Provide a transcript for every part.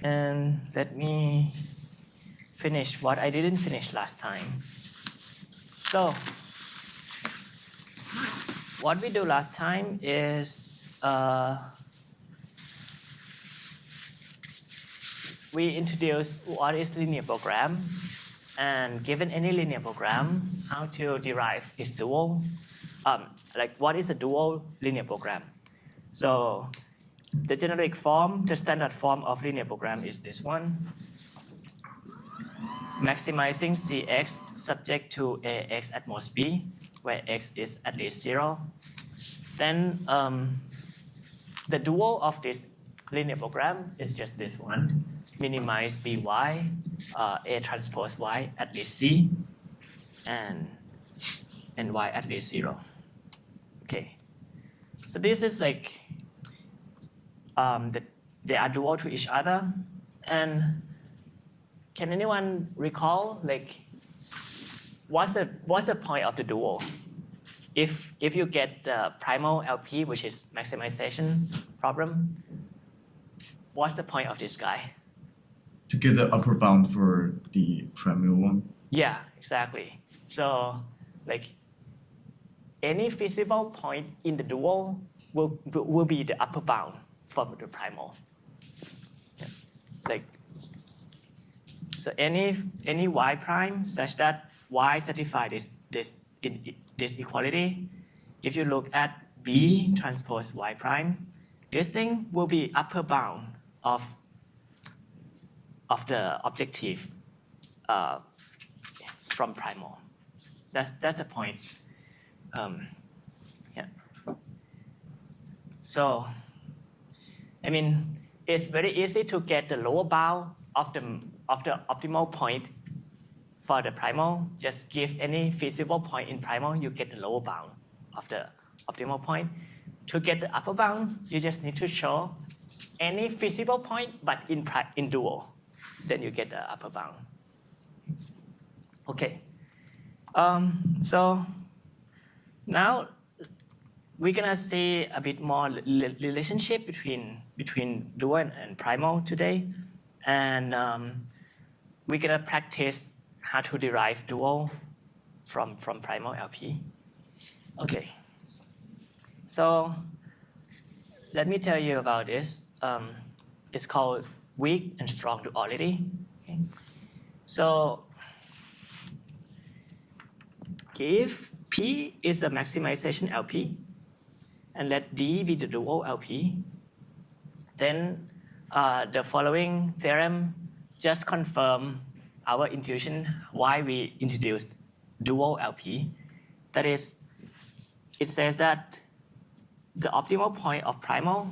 And let me finish what I didn't finish last time. So what we do last time is we introduce what is linear program, and given any linear program, how to derive its dual, like what is a dual linear program. So the generic form, the standard form of linear program is this one. Maximizing Cx subject to Ax at most b, where x is at least 0. Then the dual of this linear program is just this one. Minimize by A transpose y at least c, and y at least 0. Okay, so this is like they are dual to each other. And can anyone recall like what's the point of the dual? If you get the primal LP, which is maximization problem, what's the point of this guy? To get the upper bound for the primal one? Yeah, exactly. So like any feasible point in the dual will be the upper bound for the primal. Yeah. Like so any y prime such that y satisfy this equality. If you look at B transpose y prime, this thing will be upper bound of the objective from primal. That's the point. Yeah. So, I mean, it's very easy to get the lower bound of the optimal point for the primal. Just give any feasible point in primal, you get the lower bound of the optimal point. To get the upper bound, you just need to show any feasible point, but in dual. Then you get the upper bound. Okay. So now we're gonna see a bit more relationship between dual and primal today, and we're gonna practice how to derive dual from primal LP. Okay. So let me tell you about this. It's called weak and strong duality. Okay. So if P is a maximization LP, and let D be the dual LP, then the following theorem just confirm our intuition why we introduced dual LP. That is, it says that the optimal point of primal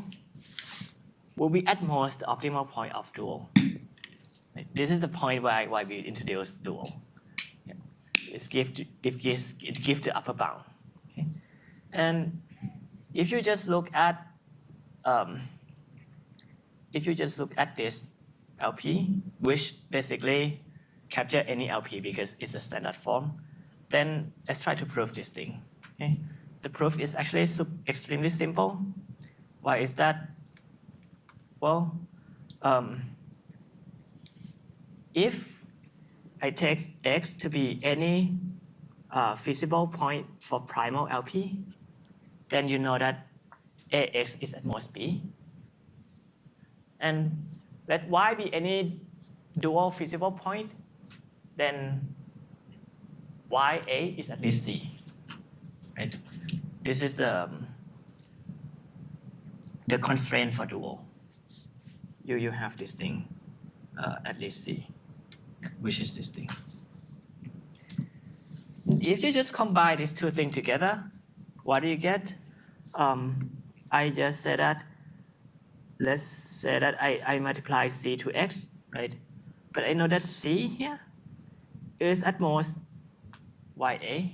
will be at most the optimal point of dual. This is the point why we introduced dual. Yeah. It gives the upper bound. Okay. And if you just look at this LP, which basically capture any LP because it's a standard form, then let's try to prove this thing. Okay. The proof is actually extremely simple. Why is that? Well, if I take X to be any feasible point for primal LP, then you know that AX is at most B. And let Y be any dual feasible point, then YA is at least C. Right? This is the constraint for dual. You have this thing at least C, which is this thing. If you just combine these two things together, what do you get? I just said that, let's say that I multiply C to X, right? But I know that C here is at most YA.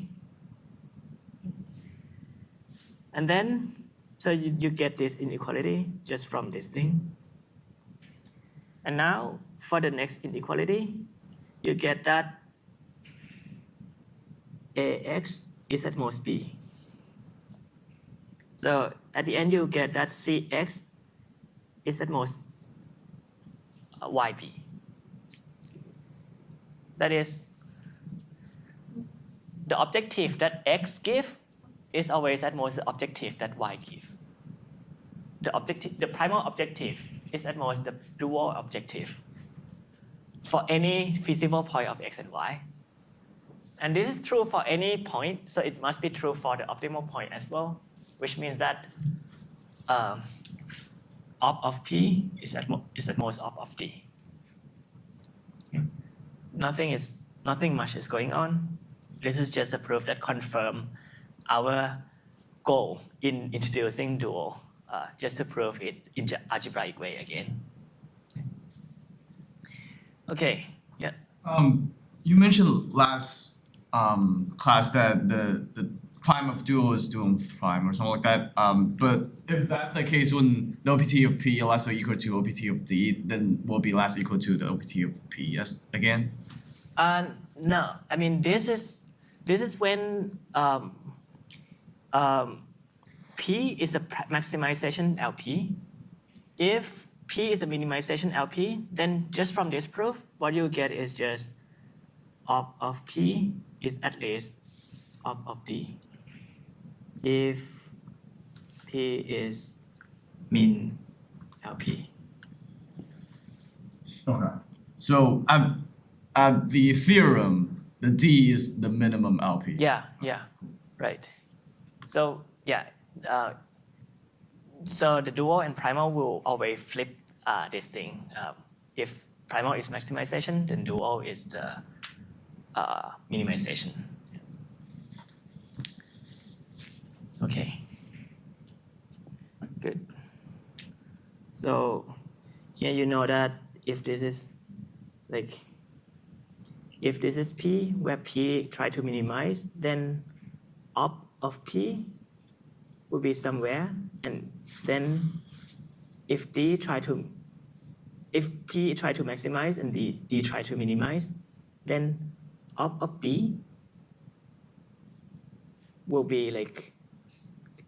And then, so you get this inequality just from this thing. And now, for the next inequality, you get that AX is at most B. So at the end, you get that CX is at most yp. That is, the objective that x gives is always at most the objective that y gives. The primal objective is at most the dual objective for any feasible point of x and y. And this is true for any point, so it must be true for the optimal point as well, which means that op of p is at most op of d. Nothing much is going on. This is just a proof that confirms our goal in introducing dual, just to prove it in the algebraic way again. Okay, yeah. You mentioned last class that the prime of dual is dual prime or something like that. But if that's the case, when the OPT of P less or equal to OPT of D, then will be less equal to the OPT of P again? No, I mean this is when P is a maximization LP. If P is a minimization LP, then just from this proof, what you get is just op of P is at least op of D. If P is min LP. Okay. So at the theorem, the D is the minimum LP. Yeah, right. So yeah, so the dual and primal will always flip this thing. If primal is maximization, then dual is the minimization. Okay, good. So here you know that if this is if this is P, where P try to minimize, then op of P will be somewhere, and then if P try to maximize and D try to minimize, then op of D will be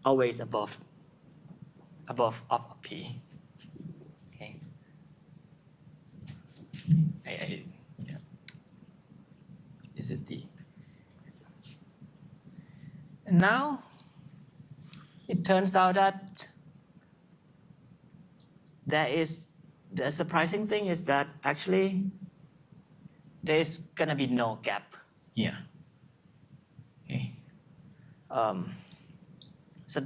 always above op of P. Okay. Yeah. This is D. And now it turns out that the surprising thing is that actually there is gonna be no gap here. Okay. So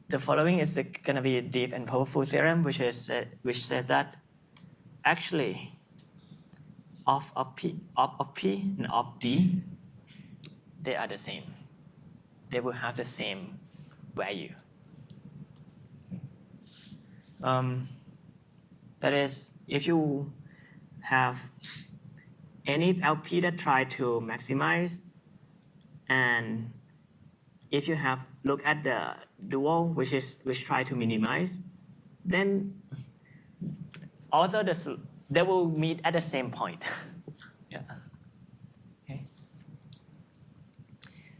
the following is gonna be a deep and powerful theorem, which says that actually op of P and op D, they are the same. They will have the same value. That is, if you have any LP that try to maximize, and if you have look at the dual which try to minimize, then although they will meet at the same point. Yeah. Okay.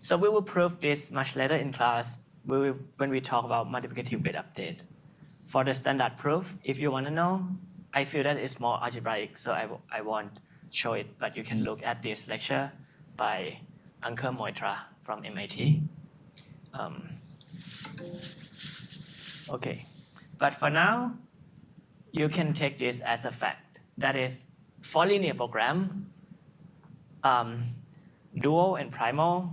So we will prove this much later in class when we talk about multiplicative weight update. For the standard proof, if you want to know, I feel that it's more algebraic, so I won't show it, but you can look at this lecture by Uncle Moitra from MIT. Okay, but for now, you can take this as a fact. That is, for linear program, dual and primal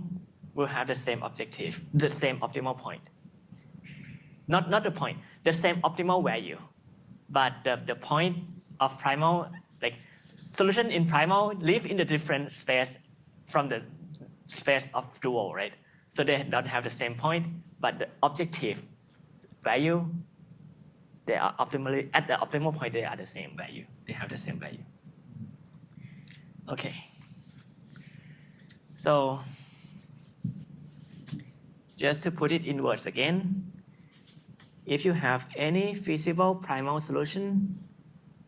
will have the same objective, the same optimal point. Not the point, the same optimal value. But the point of primal, solution in primal live in a different space from the space of dual, right? So they don't have the same point, but the objective value, they are optimally, at the optimal point, they are the same value. They have the same value. Okay. So just to put it in words again, if you have any feasible primal solution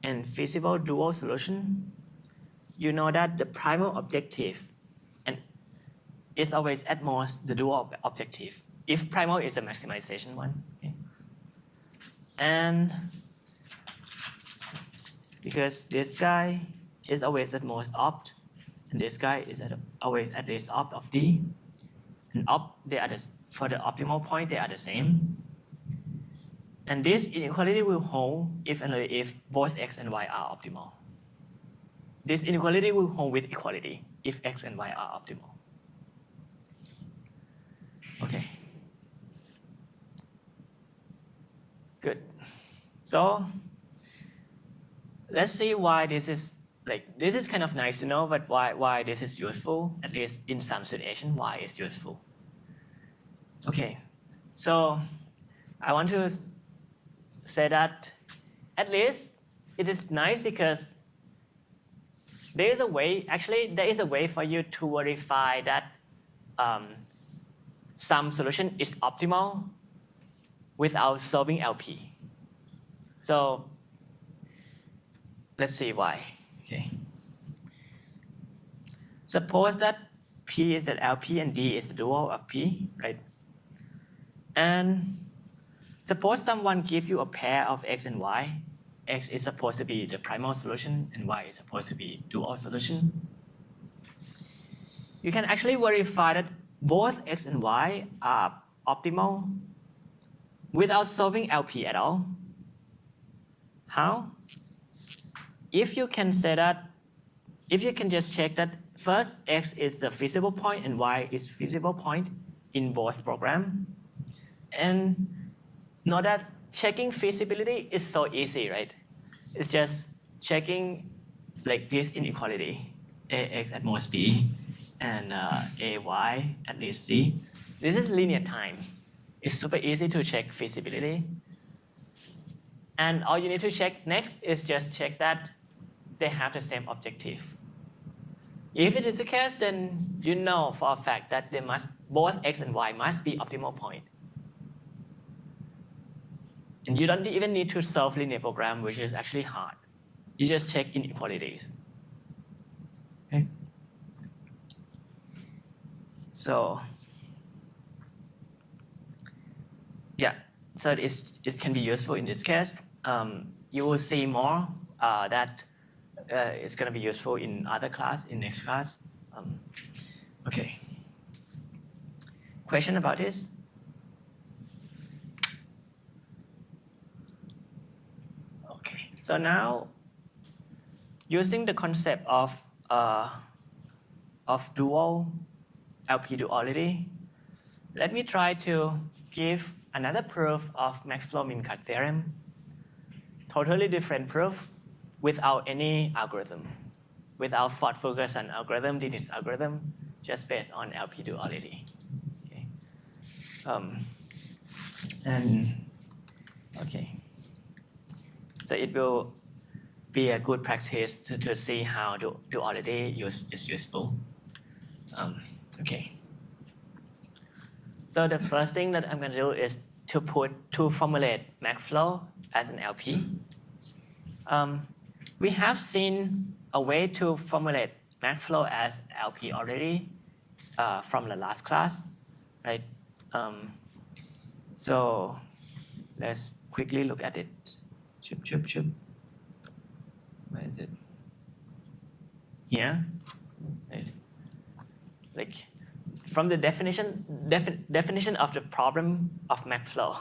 and feasible dual solution, you know that the primal objective is always at most the dual objective, if primal is a maximization one. Okay? And because this guy is always at most opt, and this guy is always at least opt of D. And they are for the optimal point, they are the same. And this inequality will hold if and only if both x and y are optimal. This inequality will hold with equality if x and y are optimal. Okay. Good. So let's see why this is this is kind of nice to know, but why this is useful, at least in some situation, why it's useful. Okay. So I want to say that at least it is nice because there is a way for you to verify that some solution is optimal without solving LP. So let's see why. Okay. Suppose that P is at LP and D is the dual of P, right? And suppose someone gives you a pair of x and y. X is supposed to be the primal solution and y is supposed to be dual solution. You can actually verify that both x and y are optimal without solving LP at all. How? If you can just check that first x is the feasible point and y is feasible point in both programs, and know that checking feasibility is so easy, right? It's just checking this inequality, ax at most b and ay at least c. This is linear time. It's super easy to check feasibility. And all you need to check next is just check that they have the same objective. If it is the case, then you know for a fact that both x and y must be optimal point. And you don't even need to solve linear program, which is actually hard. You just check inequalities. Okay? So, yeah, so it can be useful in this case. You will see more that it's going to be useful in other class, in next class. Okay. Question about this? Okay. So now, using the concept of dual LP duality, let me try to give another proof of Maxwell-Min-Cut theorem. Totally different proof without any algorithm, without Ford-Ferguson algorithm, Dinitz's algorithm, just based on LP duality. Okay. So it will be a good practice to see how duality is useful. Okay. So the first thing that I'm going to do is to formulate MaxFlow as an LP. We have seen a way to formulate MaxFlow as LP already from the last class, right? So let's quickly look at it. Where is it? Here, right? From the definition of the problem of MaxFlow,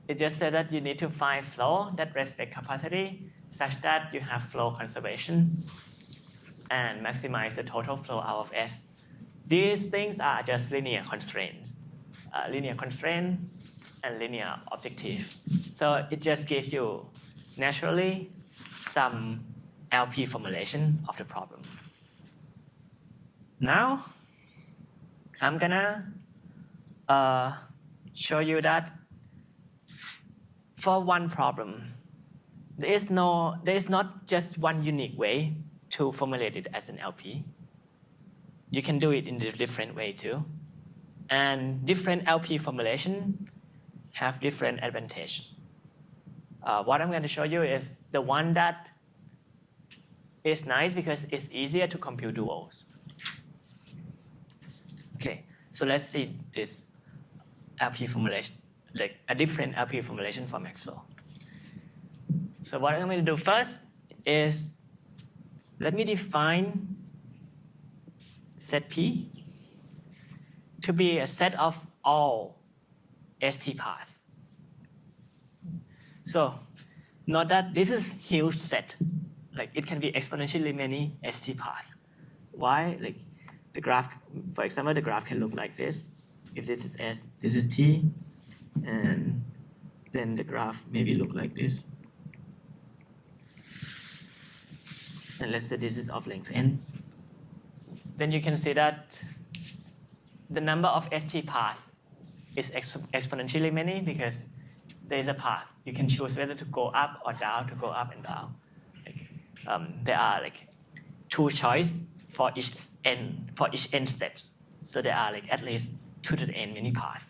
it just said that you need to find flow that respect capacity such that you have flow conservation and maximize the total flow out of S. These things are just linear constraints, and linear objective. So it just gives you naturally some LP formulation of the problem. Now, I'm gonna show you that for one problem, there is not just one unique way to formulate it as an LP. You can do it in a different way too. And different LP formulation have different advantage. What I'm going to show you is the one that is nice because it's easier to compute duals. Okay, so let's see this LP formulation, like a different LP formulation for MaxFlow. So what I'm going to do first is let me define set P to be a set of all ST paths. So note that this is huge set. Like it can be exponentially many ST paths. Why? Like the graph, for example, the graph can look like this. If this is S, this is T, and then the graph maybe look like this. And let's say this is of length n. Then you can see that the number of ST paths is exponentially many because there is a path. You can choose whether to go up or down, to go up and down. There are like 2 choices for each n steps. So there are like at least 2 to the n many paths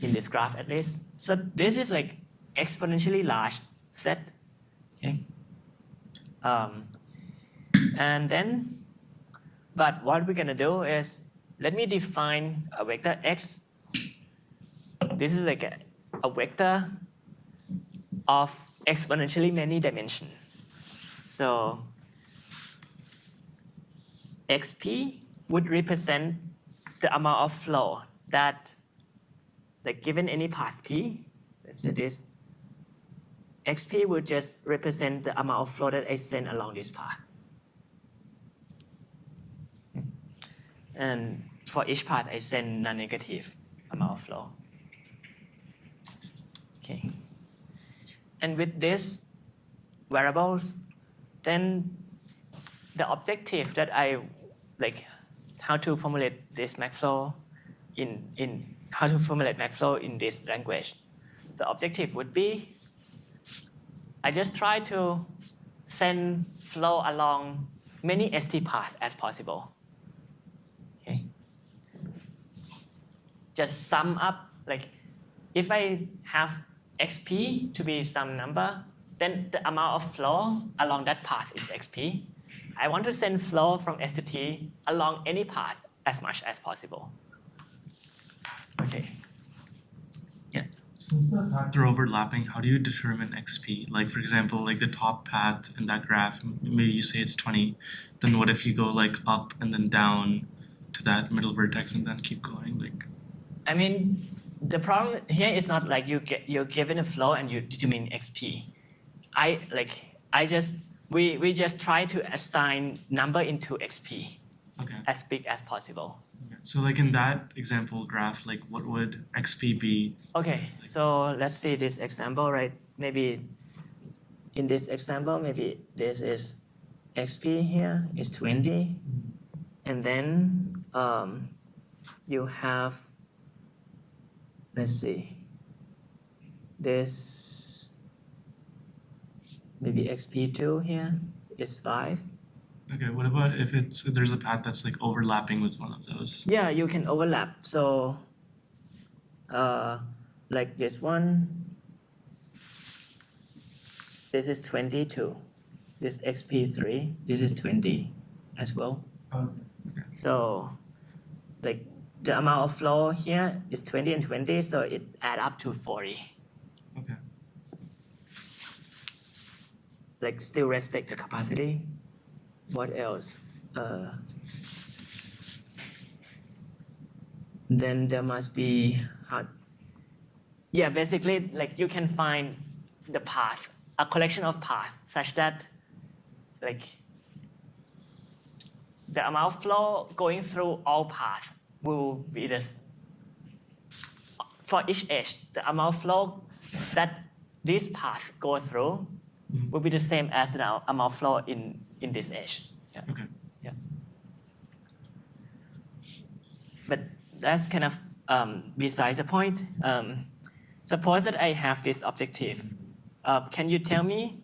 in this graph at least. So this is like exponentially large set. Okay. And then, but what we're gonna do is let me define a vector x. This is like a vector of exponentially many dimensions. So xp would represent the amount of flow that, like given any path p, let's say this, xp would just represent the amount of flow that I send along this path. And for each path, I send non-negative amount of flow. Okay. And with these variables, then the objective that I like how to formulate this max flow in how to formulate max flow in this language. The objective would be I just try to send flow along many ST paths as possible. Okay. Just sum up, like if I have xp to be some number, then the amount of flow along that path is xp. I want to send flow from S to T along any path as much as possible. Okay. Yeah. Since the paths are overlapping, how do you determine XP? Like for example, like the top path in that graph, maybe you say it's 20. Then what if you go like up and then down to that middle vertex and then keep going? Like, I mean, the problem here is not like you're given a flow and you determine XP. We just try to assign number into XP okay. as big as possible. Okay. So like in that example graph, like what would XP be? Okay, so let's see this example, right? Maybe in this example, maybe this is XP here is 20. And then you have, let's see, this maybe XP2 here is 5. Okay, what about if there's a path that's like overlapping with one of those? Yeah, you can overlap. So like this one, this is 22. This XP3, this is 20 as well. Okay. So like the amount of flow here is 20 and 20, so it add up to 40. Okay. Like still respect the capacity. What else? Then there must be yeah, basically like you can find the path, a collection of paths such that like the amount of flow going through all paths will be this. For each edge, the amount of flow that this path go through will be the same as the amount of flow in this edge. Yeah. Okay. Yeah. But that's kind of besides the point. Suppose that I have this objective. Can you tell me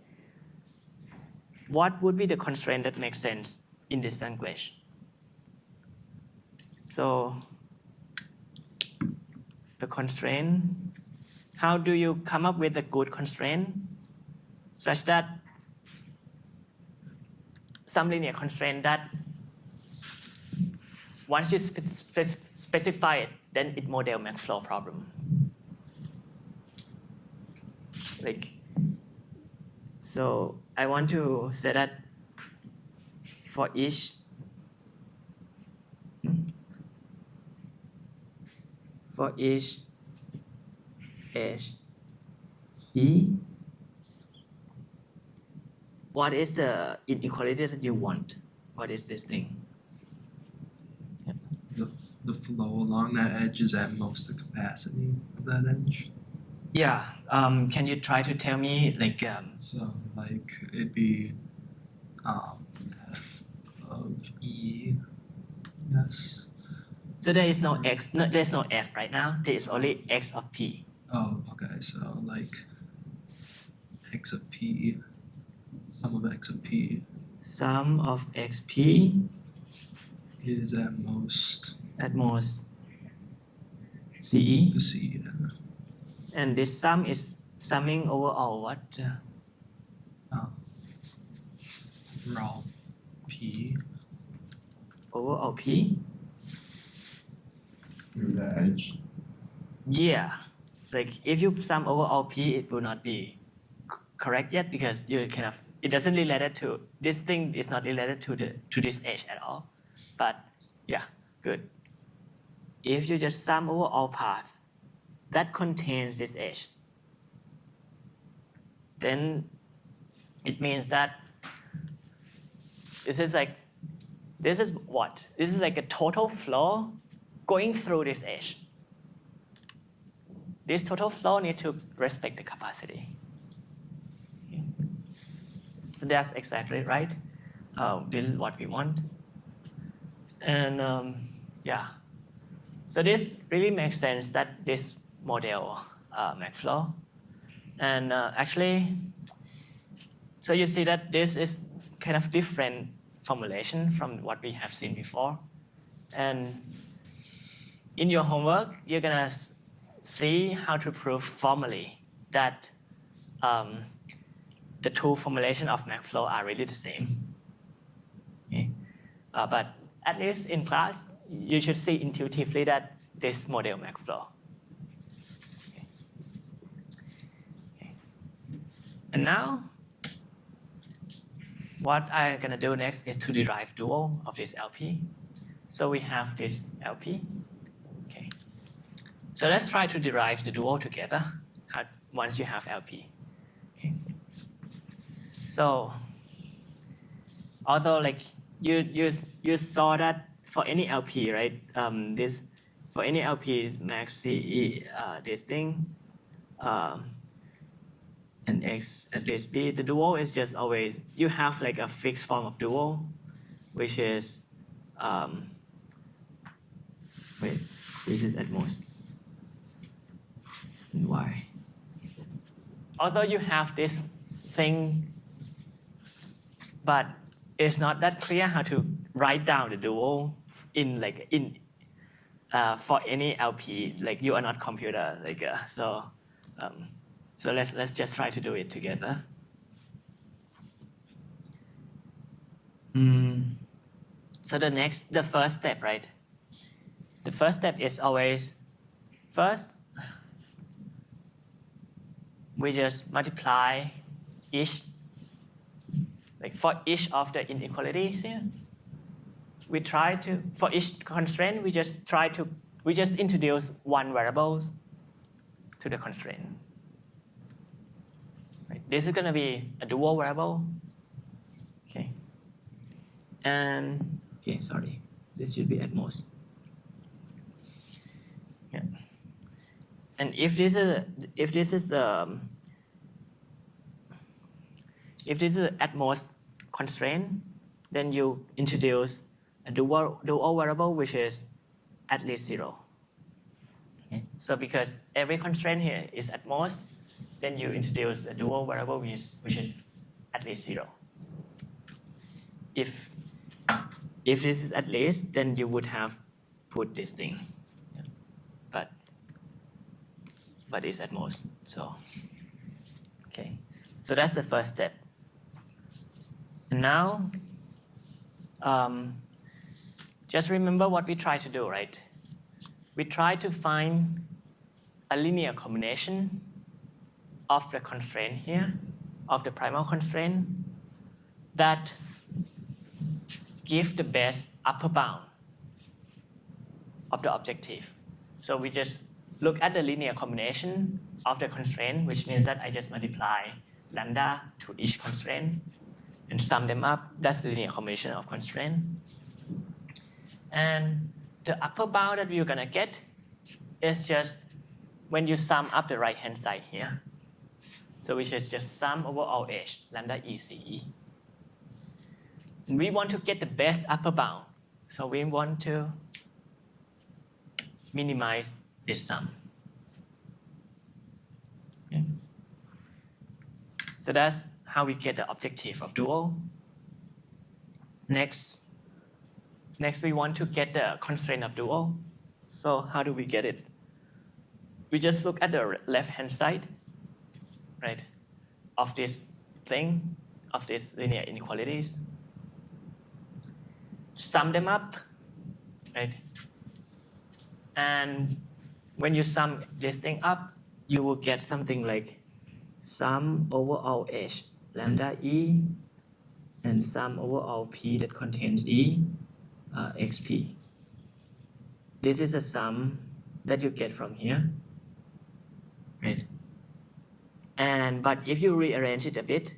what would be the constraint that makes sense in this language? So the constraint, how do you come up with a good constraint such that some linear constraint that once you specify it, then it model max flow problem. Like So I want to say that for each edge E, what is the inequality that you want? What is this thing? The flow along that edge is at most the capacity of that edge. Yeah. Can you try to tell me like So like it'd be f of E. Yes. so there is no x, no, there's no f right now. There is only x of p. Oh, okay. So like x of p, sum of x of p Sum of xp is at most c, C. and this sum is summing over all what? Overall p. Over all p. Through the edge. Yeah, like if you sum over all p, it will not be correct yet because you kind of it doesn't relate to this thing is not related to this edge at all. But yeah, good. If you just sum over all paths that contains this edge, then it means that this is like this is what? This is like a total flow going through this edge. This total flow needs to respect the capacity. Okay. So that's exactly right. This is what we want. And yeah. So this really makes sense that this model MacFlow. And actually, so you see that this is kind of different formulation from what we have seen before. And in your homework, you're gonna see how to prove formally that the two formulations of MacFlow are really the same. Okay. But at least in class, you should see intuitively that this model MacFlow. Okay. Okay. And now, what I'm gonna do next is to derive dual of this LP. So we have this LP. Okay. So let's try to derive the dual together once you have LP. Okay. So although like you saw that for any LP, right? This for any LP is max CE this thing, and X at least B. The dual is just always you have like a fixed form of dual, which is wait, this is at most. And why? Although you have this thing, but it's not that clear how to write down the dual in for any LP. Like you are not computer, so let's just try to do it together. So the first step, right? The first step is always first we just multiply each. Like for each of the inequalities here, we try to, for each constraint, we just introduce one variable to the constraint. Right. This is going to be a dual variable. Okay. And, okay, sorry. This should be at most. Yeah. And if this is at most constraint, then you introduce a dual variable which is at least 0. Okay. So because every constraint here is at most, then you introduce a dual variable which is at least 0. If this is at least, then you would have put this thing. Yeah. But it's at most. So okay. So that's the first step. And now, just remember what we try to do, right? We try to find a linear combination of the constraint here of the primal constraint that give the best upper bound of the objective. So we just look at the linear combination of the constraint, which means that I just multiply lambda to each constraint and sum them up. That's the linear combination of constraint. And the upper bound that we're gonna get is just when you sum up the right-hand side here. So which is just sum over all h, lambda ECE. We want to get the best upper bound. So we want to minimize this sum. Okay. So that's how we get the objective of dual. Next we want to get the constraint of dual. So how do we get it? We just look at the left-hand side, right, of this thing, of these linear inequalities. Sum them up, right? And when you sum this thing up, you will get something like sum over all h lambda e and sum over all p that contains e xp. This is a sum that you get from here, right? And but if you rearrange it a bit,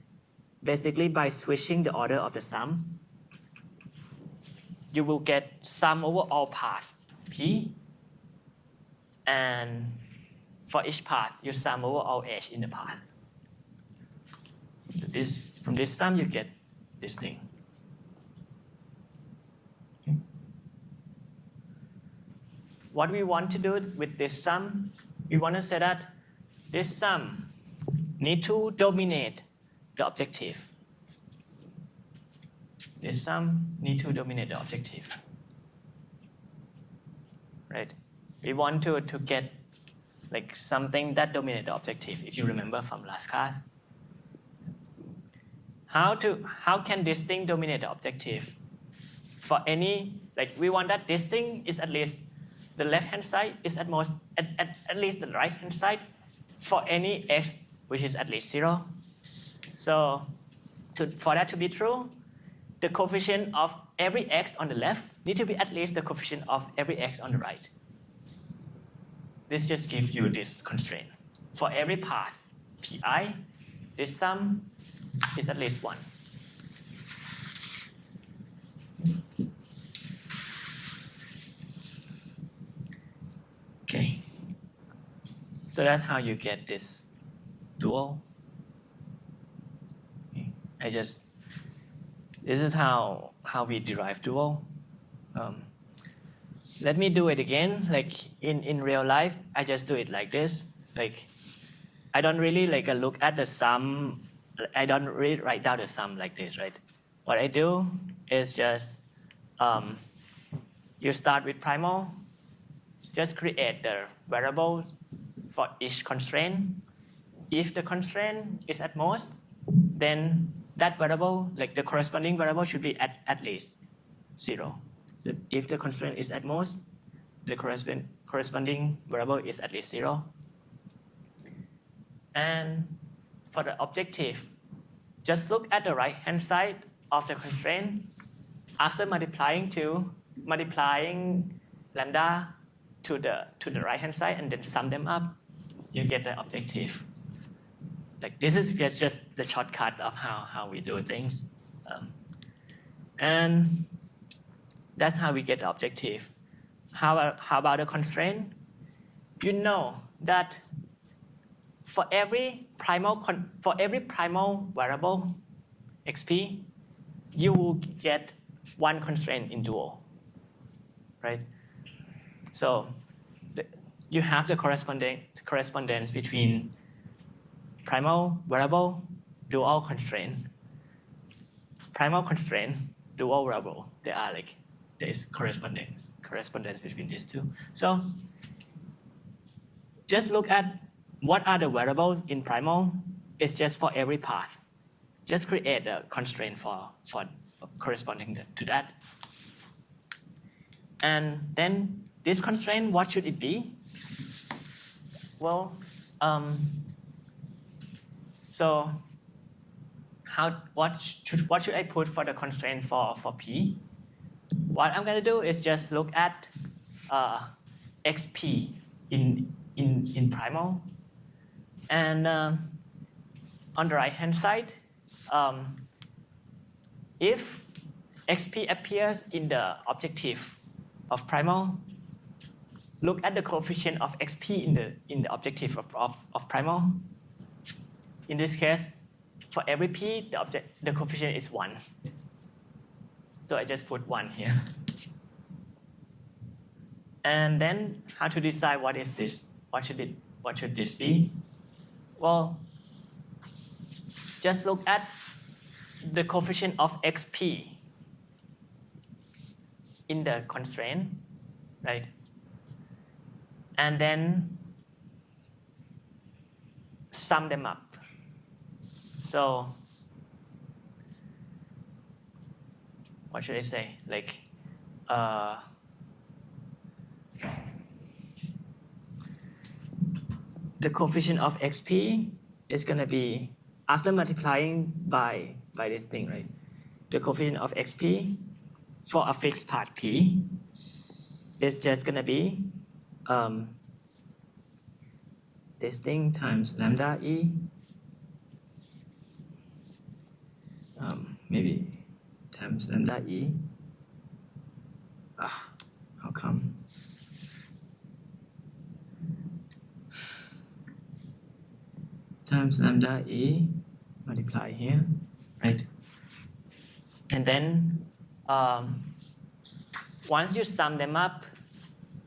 basically by switching the order of the sum, you will get sum over all paths p, and for each path you sum over all h in the path. So from this sum you get this thing. Okay. What we want to do with this sum, we want to say that this sum need to dominate the objective. This sum need to dominate the objective, right? We want to get like something that dominates the objective, if you remember from last class. How can this thing dominate the objective? For any, like we want that this thing is at least the left-hand side is at most, at least the right-hand side for any x which is at least 0. So for that to be true, the coefficient of every x on the left need to be at least the coefficient of every x on the right. This just gives you this constraint. For every path pi, this sum is at least 1. Okay. So that's how you get this dual. Okay. This is how we derive dual. Let me do it again. Like in real life, I just do it like this. Like I don't really look at the sum. I don't really write down the sum like this, right? What I do is just you start with primal. Just create the variables for each constraint. If the constraint is at most, then that variable, like the corresponding variable, should be at least 0. So if the constraint is at most, the corresponding variable is at least 0. And for the objective, just look at the right-hand side of the constraint. After multiplying lambda to the right-hand side and then sum them up, you get the objective. Like this is just the shortcut of how we do things. And that's how we get the objective. How about the constraint? You know that for every primal variable xp, you will get one constraint in dual, right? So you have the correspondence between primal variable, dual constraint, primal constraint, dual variable. There is correspondence between these two. So just look at what are the variables in primal. It's just for every path. Just create a constraint for corresponding to that. And then this constraint, what should it be? Well, so what should I put for the constraint for P? What I'm gonna do is just look at XP in primal, and on the right hand side, if XP appears in the objective of primal, look at the coefficient of XP in the objective of primal. In this case, for every P, the coefficient is 1. So I just put 1 here. And then how to decide what is this? What should this be? Well, just look at the coefficient of XP in the constraint, right? And then sum them up. So what should I say? Like the coefficient of XP is gonna be, after multiplying by this thing, right? The coefficient of XP for a fixed part P is just gonna be this thing times lambda E, maybe times lambda E. How come? Times lambda E multiply here, right? And then once you sum them up,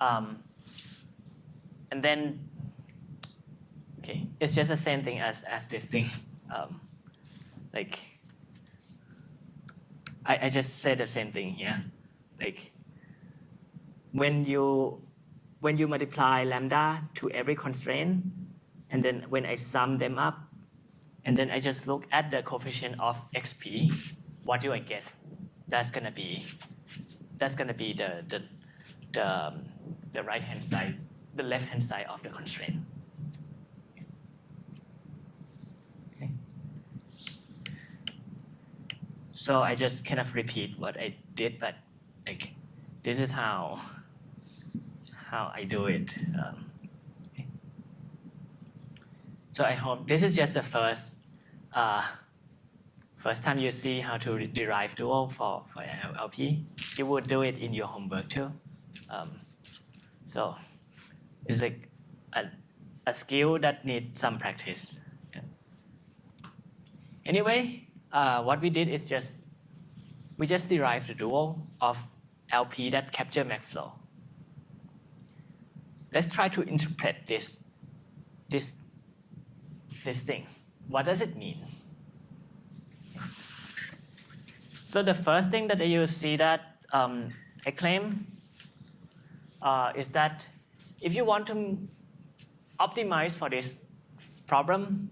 and then okay, it's just the same thing as this thing. Like I just said the same thing here. Like when you multiply lambda to every constraint, and then when I sum them up, and then I just look at the coefficient of XP, what do I get? That's gonna be the right hand side, the left hand side of the constraint. Okay. So I just kind of repeat what I did, but like this is how I do it. Okay. So I hope this is just the first time you see how to derive dual for LP. You would do it in your homework too. So it's like a skill that needs some practice. Yeah. Anyway, what we did is we just derived the dual of LP that capture max flow. Let's try to interpret this thing. What does it mean? So the first thing that you see that I claim is that if you want to optimize for this problem,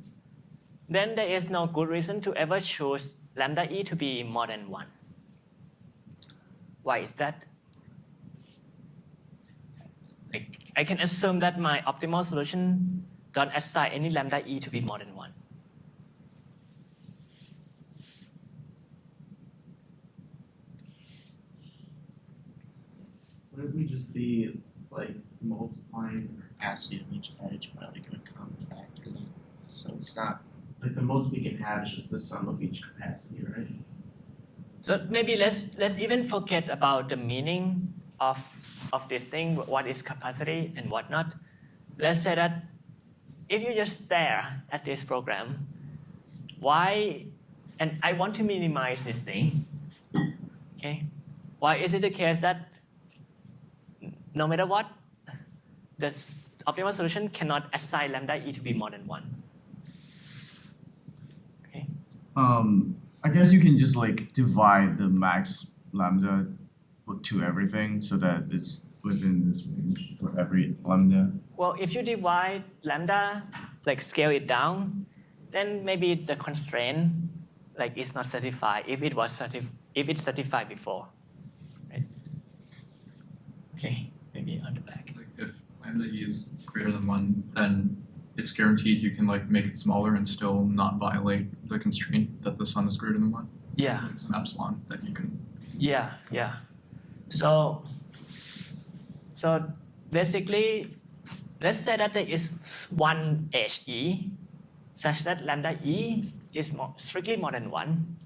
then there is no good reason to ever choose lambda E to be more than 1. Why is that? Like, I can assume that my optimal solution don't assign any lambda E to be more than 1. Wouldn't we just be like multiplying the capacity of each edge by like a common factor then? So it's not like the most we can have is just the sum of each capacity, right? So maybe let's even forget about the meaning of this thing, what is capacity and whatnot. Let's say that if you just stare at this program, why, and I want to minimize this thing, okay? Why is it the case that no matter what, the optimal solution cannot assign lambda E to be more than 1? Okay. I guess you can just like divide the max lambda to everything so that it's within this range for every lambda. Well, if you divide lambda, like scale it down, then maybe the constraint like is not satisfied if it's satisfied before, right? Okay, maybe on the back. Like if lambda E is greater than 1, then it's guaranteed you can like make it smaller and still not violate the constraint that the sum is greater than 1? Yeah. It's an epsilon that you can. Yeah. So basically, let's say that there is one HE such that lambda E is strictly more than 1.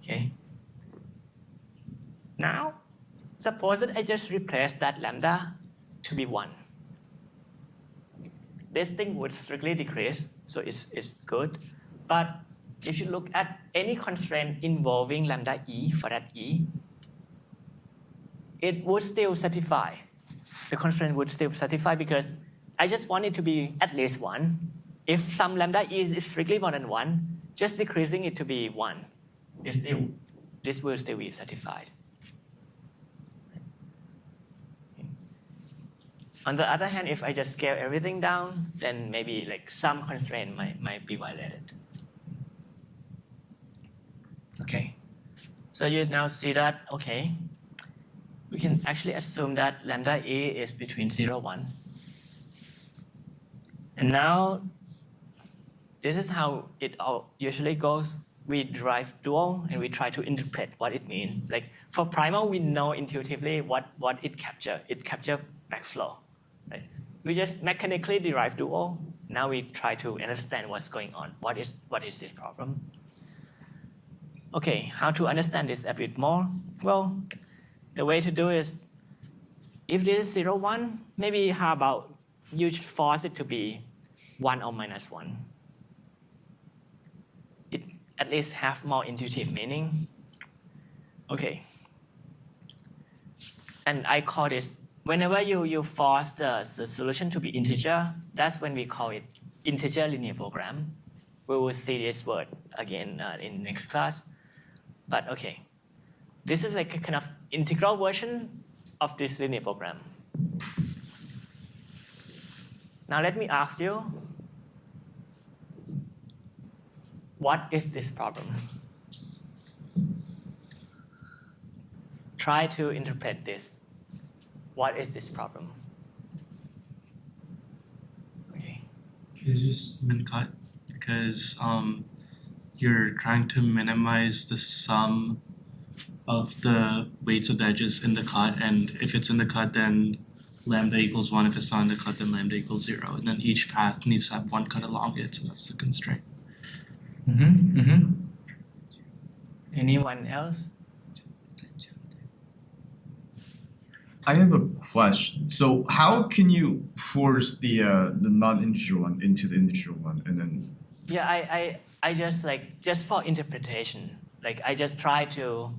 Okay. Now, suppose that I just replace that lambda to be 1. This thing would strictly decrease, so it's good. But if you look at any constraint involving lambda E for that E, it would still satisfy. The constraint would still satisfy because I just want it to be at least 1. If some lambda E is strictly more than 1, just decreasing it to be 1, this will still be satisfied. On the other hand, if I just scale everything down, then maybe like some constraint might be violated. Okay, so you now see that, okay, we can actually assume that lambda E is between 0 and 1. And now, this is how it all usually goes. We derive dual and we try to interpret what it means. Like for primal, we know intuitively what it captures. It captures backflow. Right? We just mechanically derive dual. Now we try to understand what's going on. What is this problem? Okay, how to understand this a bit more? Well, the way to do is, if this is 0, 1, maybe how about you force it to be 1 or minus 1. It at least have more intuitive meaning. Okay. And I call this, whenever you force the solution to be integer, that's when we call it integer linear program. We will see this word again in next class. But okay, this is like a kind of integral version of this linear program. Now let me ask you, what is this problem? Try to interpret this. What is this problem? Okay. It's just been cut because you're trying to minimize the sum of the weights of the edges in the cut, and if it's in the cut, then lambda equals 1. If it's not in the cut, then lambda equals 0. And then each path needs to have one cut along it, so that's the constraint. Anyone else? I have a question. So how can you force the non-integer one into the integer one, and then? Yeah, I just just for interpretation, I just try to,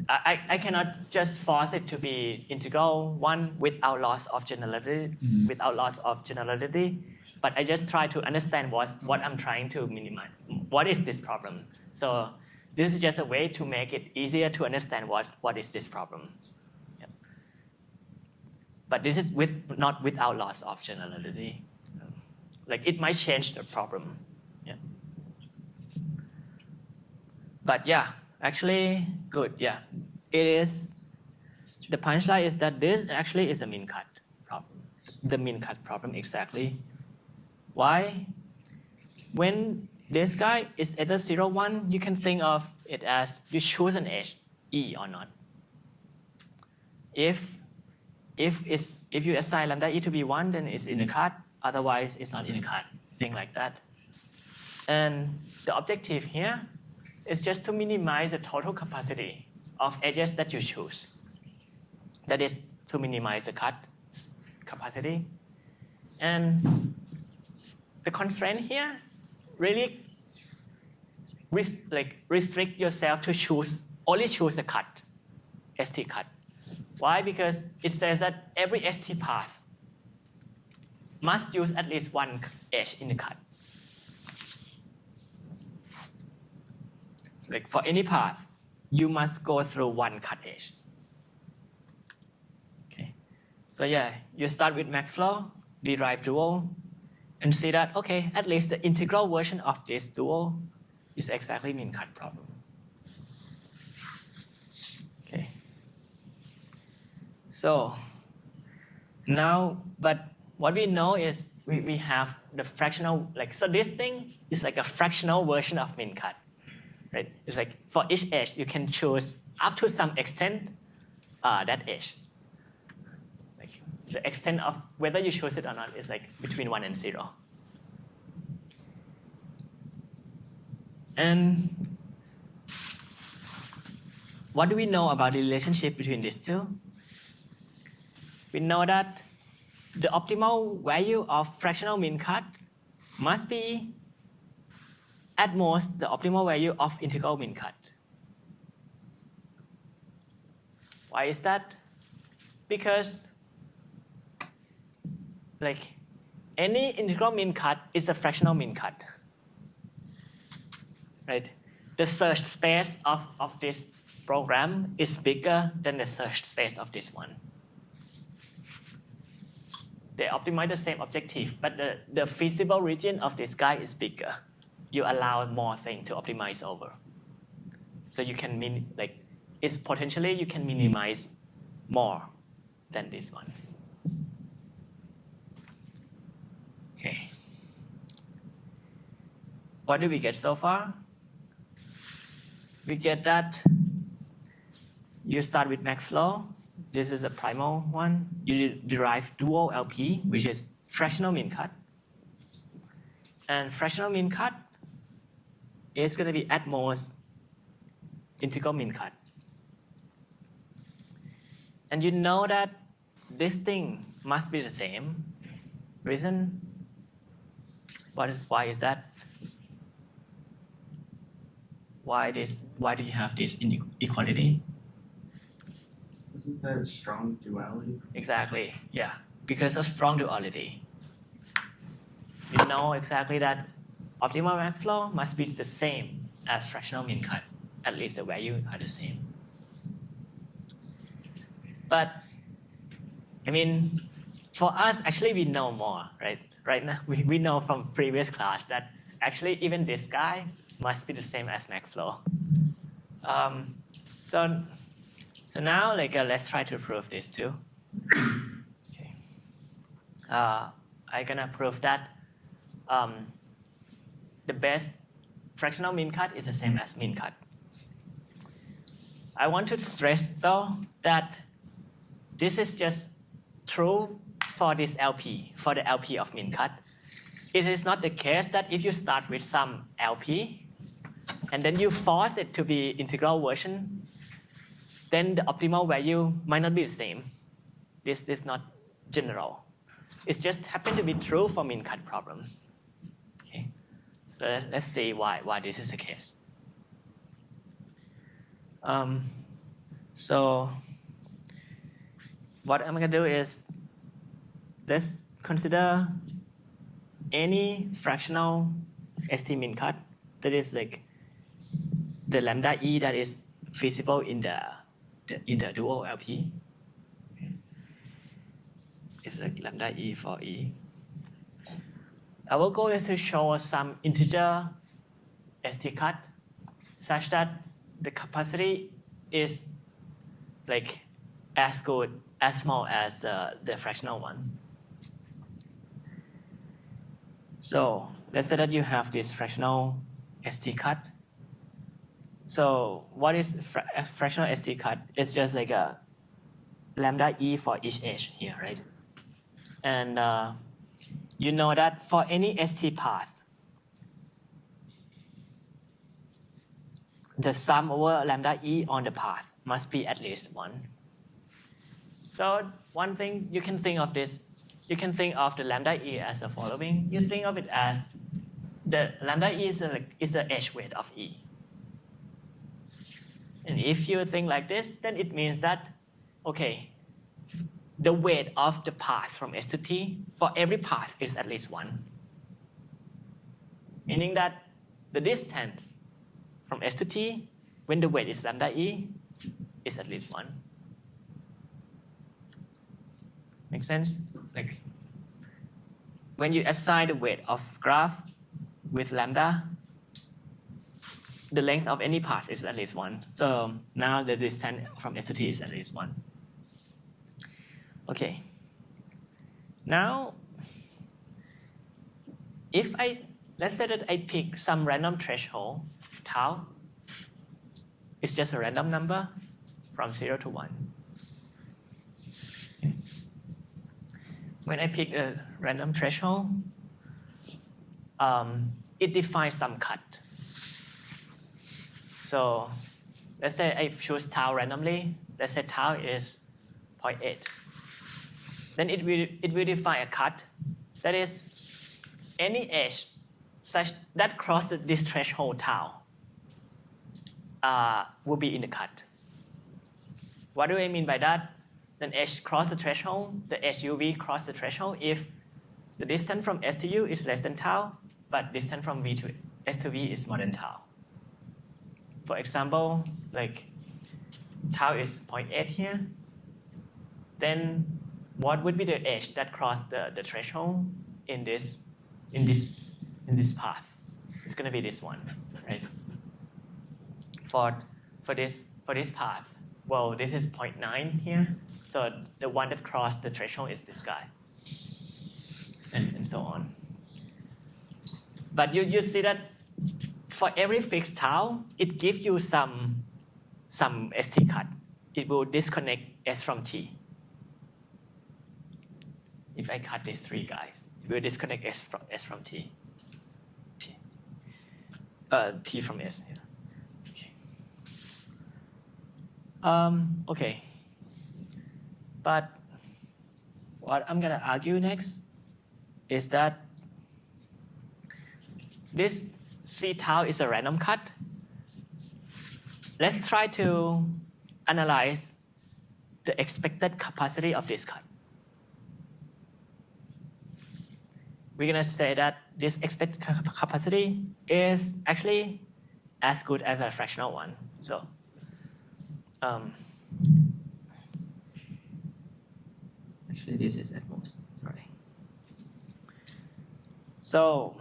I cannot just force it to be integral 1 without loss of generality, but I just try to understand what I'm trying to minimize. What is this problem? So this is just a way to make it easier to understand what is this problem. Yeah. But this is not without loss of generality. It might change the problem. Yeah. But yeah, actually good. Yeah, it is. The punchline is that this actually is a mean cut problem. The mean cut problem exactly. Why? When this guy is either 0, 1, you can think of it as you choose an edge, E or not. If you assign lambda E to be 1, then it's in the cut. Otherwise, it's not in the cut. Thing like that. And the objective here is just to minimize the total capacity of edges that you choose. That is to minimize the cut capacity. And the constraint here really restrict yourself to only choose a cut, ST cut. Why? Because it says that every ST path must use at least one edge in the cut. For any path, you must go through one cut edge. Okay. So yeah, you start with MaxFlow, derive dual, and see that, okay, at least the integral version of this dual is exactly mean cut problem. Okay. So now, but what we know is we have the fractional, like, so this thing is like a fractional version of min cut, right? It's like for each edge, you can choose up to some extent that edge. Like the extent of whether you choose it or not is like between 1 and 0. And what do we know about the relationship between these two? We know that the optimal value of fractional min cut must be at most the optimal value of integral min cut. Why is that? Because like any integral min cut is a fractional min cut, right? The search space of this program is bigger than the search space of this one. They optimize the same objective, but the feasible region of this guy is bigger. You allow more things to optimize over. So you can it's potentially you can minimize more than this one. Okay. What do we get so far? We get that you start with max flow. This is the primal one. You derive dual LP, which is fractional min cut. And fractional min cut is going to be at most integral min cut. And you know that this thing must be the same. Reason? Why is that? Why do you have this inequality? Isn't that a strong duality? Exactly, yeah. Because of strong duality. You know exactly that optimal max flow must be the same as fractional min cut. At least the values are the same. But, I mean, for us, actually we know more, right? Right now, we know from previous class that actually even this guy must be the same as max flow. So now, let's try to prove this too. Okay. I'm gonna prove that the best fractional min cut is the same as min cut. I want to stress though that this is just true for this LP, for the LP of min cut. It is not the case that if you start with some LP and then you force it to be integral version, then the optimal value might not be the same. This is not general. It just happened to be true for min cut problem. Okay, so let's see why this is the case. So what I'm gonna do is let's consider any fractional ST min cut that is like the lambda e that is feasible in the dual LP. It's like lambda e for e. Our goal is to show some integer ST cut such that the capacity is like as good, as small as the fractional one. So let's say that you have this fractional ST cut. So what is fractional ST cut? It's just like a lambda e for each edge here, right? And you know that for any ST path, the sum over lambda e on the path must be at least 1. So one thing you can think of this, you can think of the lambda e as the following. You think of it as the lambda e is the edge weight of e. And if you think like this, then it means that, okay, the weight of the path from S to T for every path is at least 1. Meaning that the distance from S to T, when the weight is lambda e, is at least 1. Make sense? Like when you assign the weight of graph with lambda, the length of any path is at least 1. So now the distance from S to T is at least 1. Okay. Now let's say that I pick some random threshold tau, it's just a random number from 0 to 1. Okay. When I pick a random threshold, it defines some cut. So let's say I choose tau randomly. Let's say tau is 0.8. Then it will define a cut. That is, any edge such that crosses this threshold tau will be in the cut. What do I mean by that? Then edge cross the threshold, the edge UV cross the threshold if the distance from S to U is less than tau, but distance from V to S to V is more than tau. For example, like tau is 0.8 here, then what would be the edge that crossed the threshold in this path? It's going to be this one, right? For this path, well, this is 0.9 here, so the one that crossed the threshold is this guy, and so on. But you see that for every fixed tau, it gives you some ST cut. It will disconnect S from T. If I cut these three guys, it will disconnect S from T. T from S. Yeah. Okay. But what I'm gonna argue next is that this C tau is a random cut. Let's try to analyze the expected capacity of this cut. We're gonna say that this expected capacity is actually as good as a fractional one. So actually this is at most, sorry. So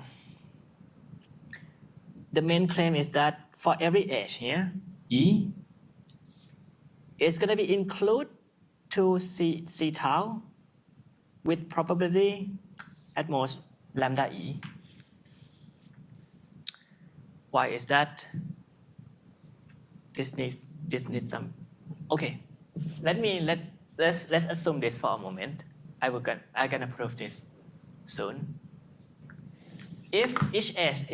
the main claim is that for every edge here, E is going to be include to C tau with probability at most lambda E. Why is that? This needs some. Okay, let's assume this for a moment. I'm gonna prove this soon. If each edge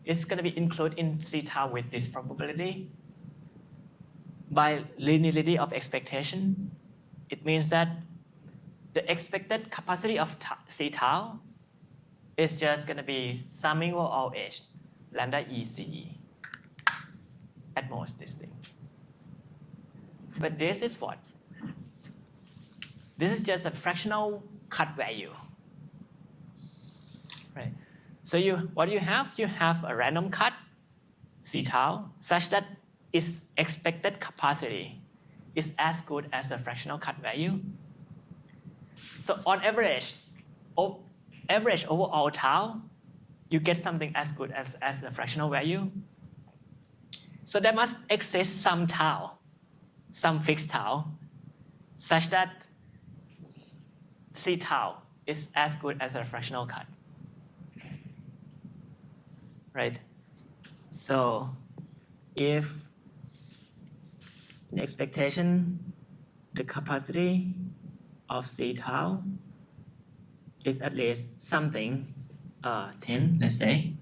is gonna be included in C tau with this probability, by linearity of expectation, it means that the expected capacity of C tau is just gonna be summing over all edge lambda E CE at most this thing. But this is what? This is just a fractional cut value, right? So what you have a random cut C tau such that its expected capacity is as good as a fractional cut value. So on average over all tau, you get something as good as the fractional value. So there must exist some tau, some fixed tau, such that C tau is as good as a fractional cut. Right? So if the expectation, the capacity of C tau is at least something 10, let's say,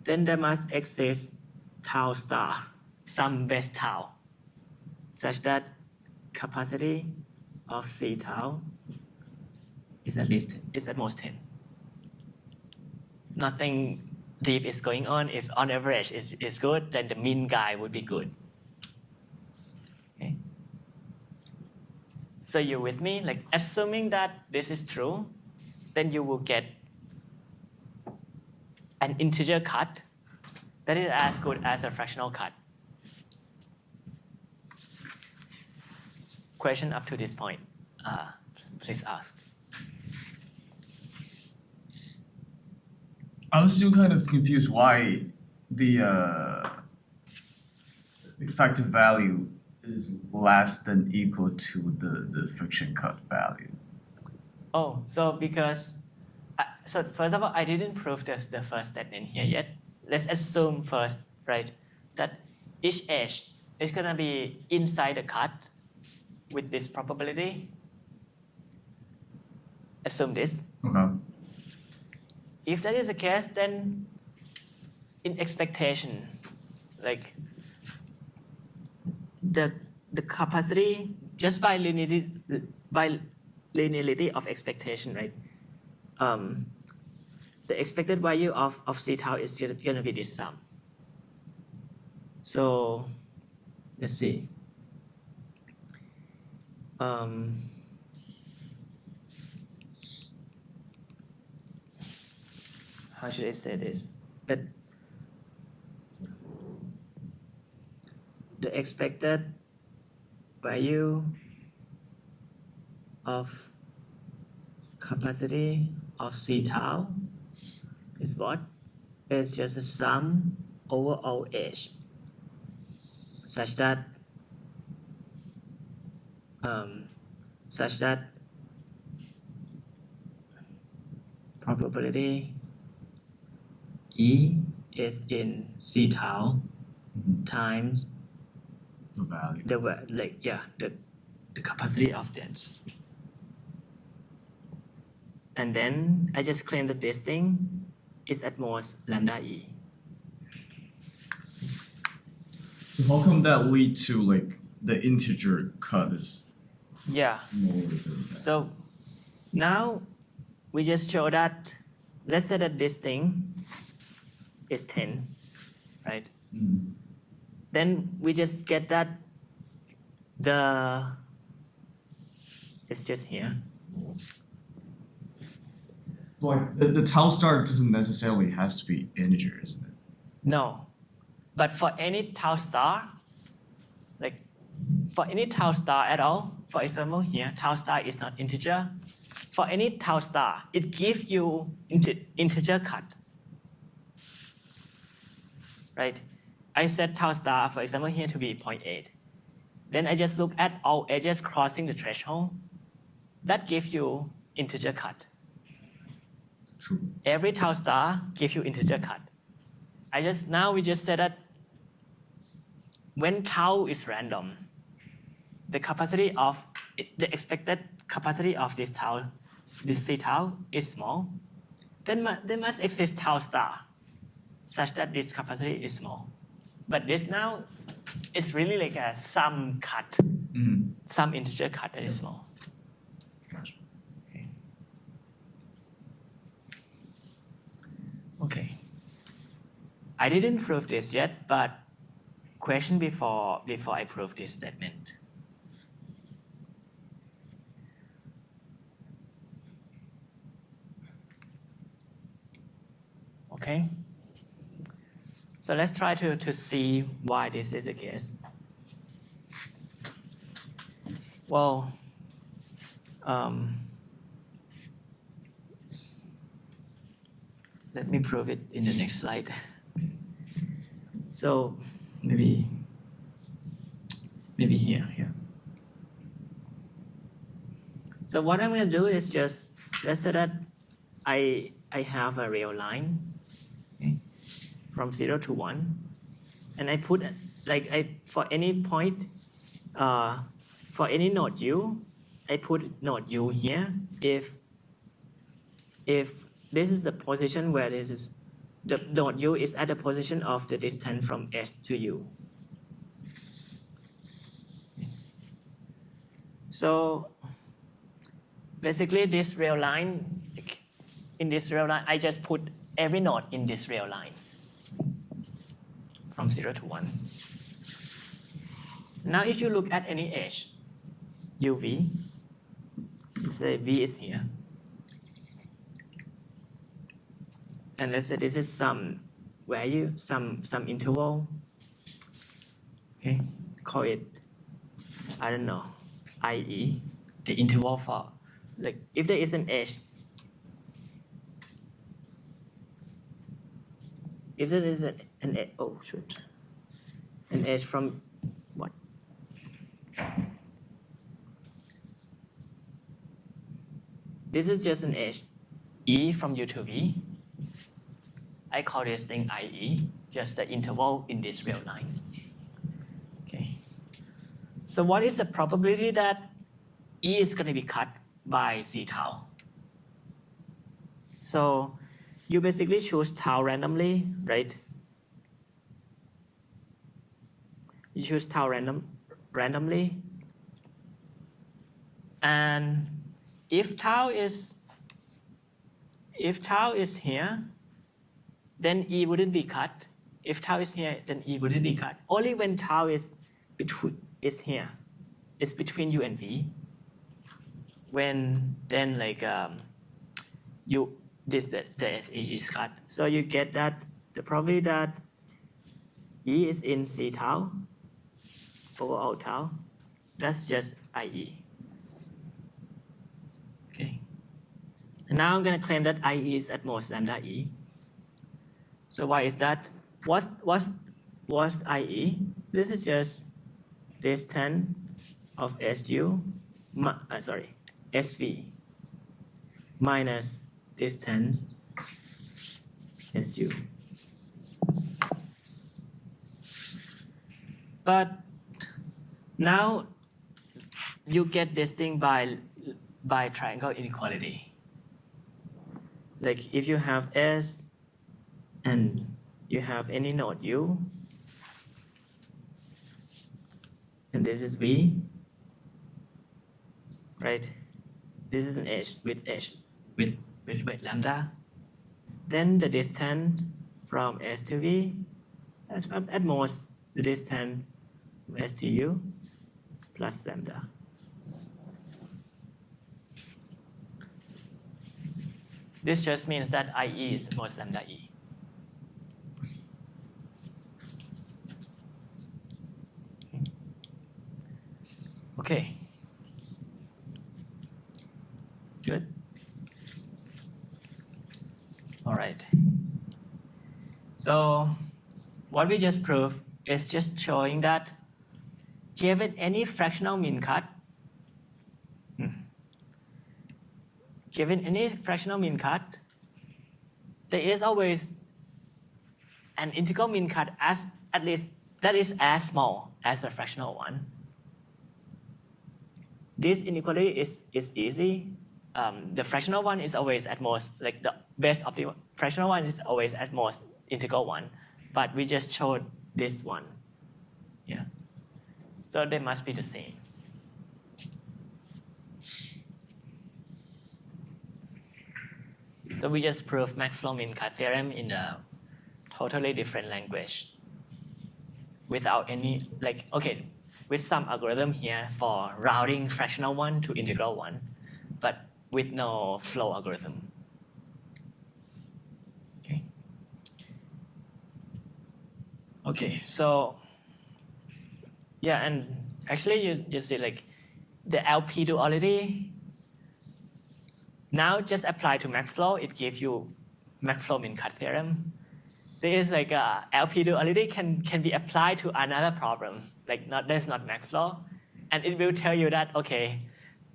then there must exist tau star, some best tau, such that capacity of C tau is at most 10. Nothing deep is going on. If on average is good, then the mean guy would be good. Okay. So you with me? Like assuming that this is true, then you will get an integer cut that is as good as a fractional cut. Question up to this point, please ask. I was still kind of confused why the expected value is less than equal to the friction cut value. Oh, so because so first of all, I didn't prove the first statement here yet. Let's assume first, right, that each edge is gonna be inside the cut with this probability. Assume this. Okay. If that is the case, then in expectation, like the capacity just by linearity of expectation, right? The expected value of C tau is going to be this sum. So let's see. How should I say this? But the expected value of capacity of C tau is what? It's just a sum over all h, such that probability E is in C tau times The value. the capacity of dens. And then I just claim that this thing is at most lambda E. So how come that lead to like the integer cut is Yeah. more than that? So now we just show that, let's say that this thing is 10, right? Mm. Then we just get that it's just here. Like the tau star doesn't necessarily has to be integer, isn't it? No, but for any tau star, like for any tau star at all, for example here, tau star is not integer. For any tau star, it gives you integer cut, right? I set tau star, for example here, to be 0.8. Then I just look at all edges crossing the threshold. That gives you integer cut. True. Every tau star gives you integer cut. Now we just said that when tau is random, the expected capacity of this C tau is small. Then there must exist tau star such that this capacity is small. But this now, it's really like a sum cut, Mm. some integer cut that is small. Gotcha. Okay. I didn't prove this yet, but question before I prove this statement. Okay. So let's try to see why this is the case. Well, let me prove it in the next slide. So maybe here. So what I'm going to do is just, let's say that I have a real line, okay, from 0 to 1, and I put for any point, for any node u, I put node u here. If this is the position where this is, the node u is at the position of the distance from S to u. So basically this real line, in this real line, I just put every node in this real line from 0 to 1. Now if you look at any edge, uv, say v is here, and let's say this is some value, some interval, okay, call it, I don't know, IE, the interval for, like if there is an edge, if there is an edge from what? This is just an edge. E from U to V. I call this thing IE, just the interval in this real line. Okay. So what is the probability that E is going to be cut by C tau? So you basically choose tau randomly, right? You choose tau randomly. And if tau is here, then E wouldn't be cut. If tau is here, then E wouldn't be cut. Only when tau is here, it's between U and V. When then like the SE is cut. So you get that the probability that E is in C tau over all tau, that's just IE. Okay. And now I'm going to claim that IE is at most lambda E. So why is that? What's IE? This is just distance of SU, SV minus distance SU. But now you get this thing by triangle inequality. Like if you have S and you have any node U, and this is V, right? This is an H with lambda. Then the distance from S to V, at most the distance from S to U plus lambda. This just means that IE is most lambda E. Okay. Good. All right. So what we just proved is just showing that given any fractional mean cut, there is always an integral mean cut at least that is as small as the fractional one. This inequality is easy. The fractional one is always at most, like the best optimal fractional one is always at most integral one, but we just showed this one. Yeah. So they must be the same. So we just proved Maxwell mean cut theorem in a totally different language without any, like, okay, with some algorithm here for rounding fractional one to integral one, but with no flow algorithm. Okay. Okay, so yeah, and actually you see like the LP duality. Now just apply to Maxwell, it gives you Maxwell mean cut theorem. There is like a LP duality can be applied to another problem, like there's not Maxwell, and it will tell you that okay,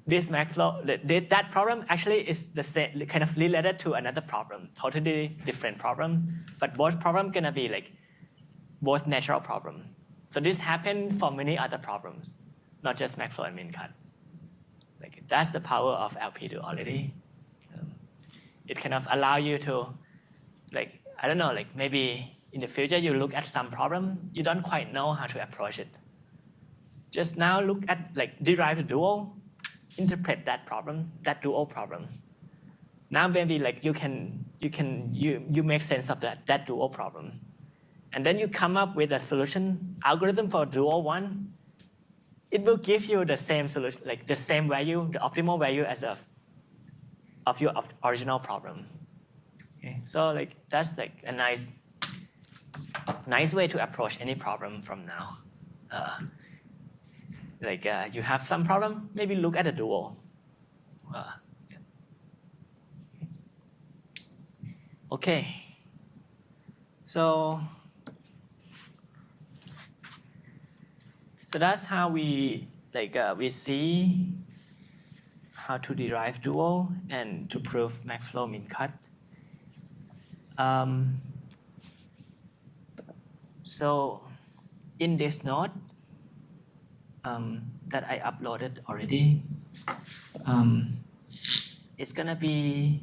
this Maxwell that problem actually is the same, kind of related to another problem, totally different problem, but both problem gonna be like both natural problem. So this happened for many other problems, not just Maxwell and mean cut. Like that's the power of LP duality. It kind of allow you to, like, I don't know, like maybe in the future you look at some problem, you don't quite know how to approach it. Just now look at like derive the dual, interpret that problem, that dual problem. Now maybe like you make sense of that dual problem. And then you come up with a solution algorithm for dual one. It will give you the same solution, like the same value, the optimal value as of your original problem. Okay, so like that's like a nice way to approach any problem from now. You have some problem, maybe look at the dual. Yeah. Okay, so that's how we we see how to derive dual and to prove max flow min cut. So in this node that I uploaded already, it's gonna be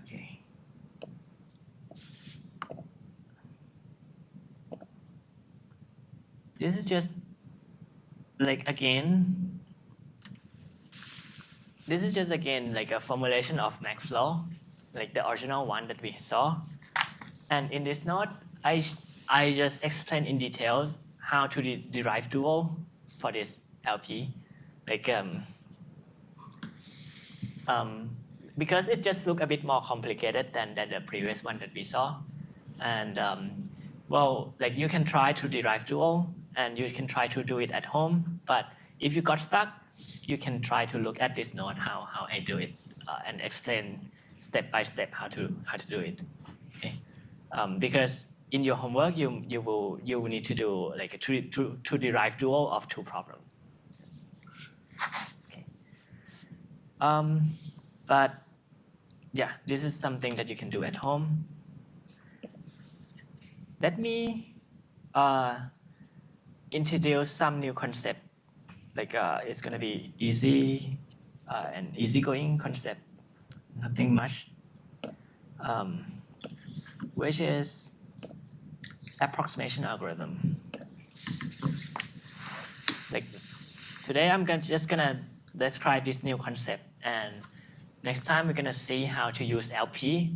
okay. This is just like again. This is just again like a formulation of max flow, like the original one that we saw. And in this node, I just explain in details how to derive dual for this LP, like because it just look a bit more complicated than the previous one that we saw, and well, like you can try to derive dual and you can try to do it at home, but if you got stuck, you can try to look at this node how I do it and explain step by step how to do it. Okay. Because in your homework you will need to do like to derive dual of two problems. Okay. But yeah, this is something that you can do at home. Let me introduce some new concept. Like it's gonna be easy and easygoing concept, nothing much, which is approximation algorithm. Like today I'm just gonna describe this new concept, and next time we're gonna see how to use LP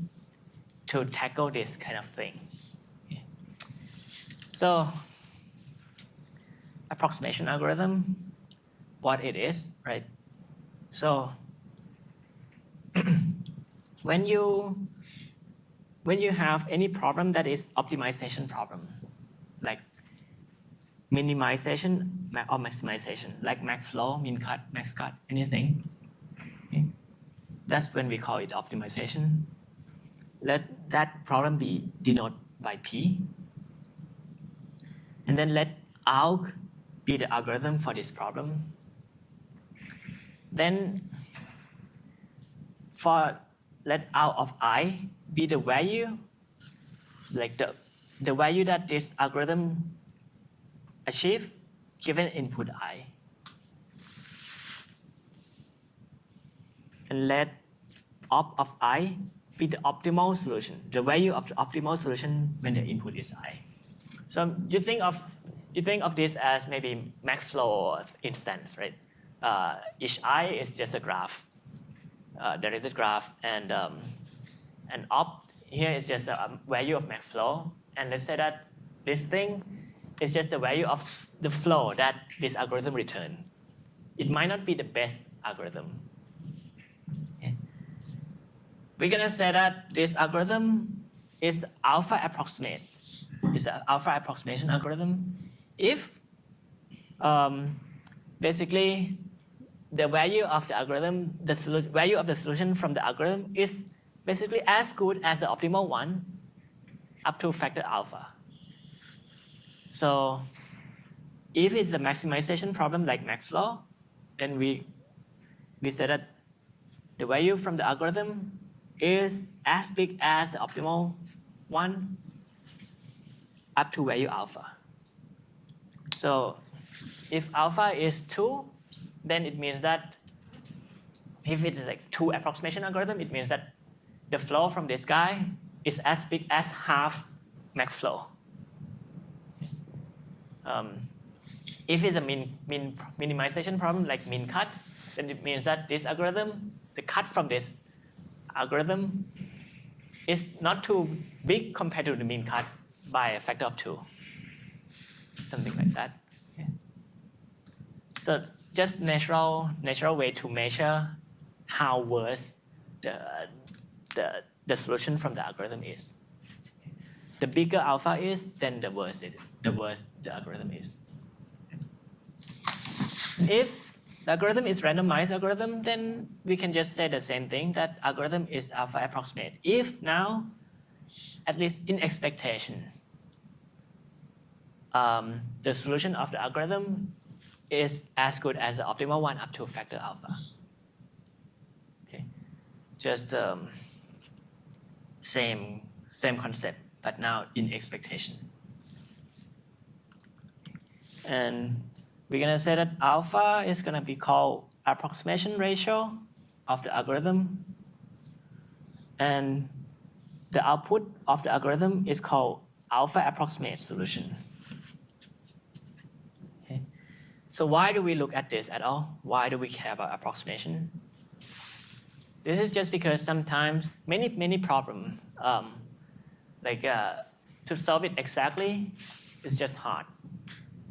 to tackle this kind of thing. Okay. So approximation algorithm, what it is, right? So when you have any problem that is optimization problem, like minimization or maximization, like max flow, min cut, max cut, anything, okay? That's when we call it optimization. Let that problem be denoted by P, and then let alg be the algorithm for this problem. Then let out of I be the value, like the value that this algorithm achieve given input I. And let op of I be the optimal solution, the value of the optimal solution when the input is I. So you think of this as maybe max flow instance, right? Each I is just a graph, directed graph, and op here is just a value of max flow. And let's say that this thing is just the value of the flow that this algorithm returns. It might not be the best algorithm. Okay. We're gonna say that this algorithm is alpha approximate. It's an alpha approximation algorithm. If basically the value of the algorithm, the value of the solution from the algorithm is basically as good as the optimal one up to factor alpha. So if it's a maximization problem like max flow, then we say that the value from the algorithm is as big as the optimal one up to value alpha. So if alpha is 2, then it means that if it's like 2 approximation algorithm, it means that the flow from this guy is as big as half max flow. If it's a minimization problem like min cut, then it means that this algorithm, the cut from this algorithm is not too big compared to the min cut by a factor of 2. Something like that. Okay. So just natural way to measure how worse the solution from the algorithm is. The bigger alpha is, then the worse the algorithm is. If the algorithm is randomized algorithm, then we can just say the same thing, that algorithm is alpha approximate. If now, at least in expectation, the solution of the algorithm is as good as the optimal one up to factor alpha. Okay, just same concept, but now in expectation. And we're gonna say that alpha is gonna be called approximation ratio of the algorithm, and the output of the algorithm is called alpha approximate solution. Okay. So why do we look at this at all? Why do we care about approximation? This is just because sometimes many problems, to solve it exactly, it's just hard.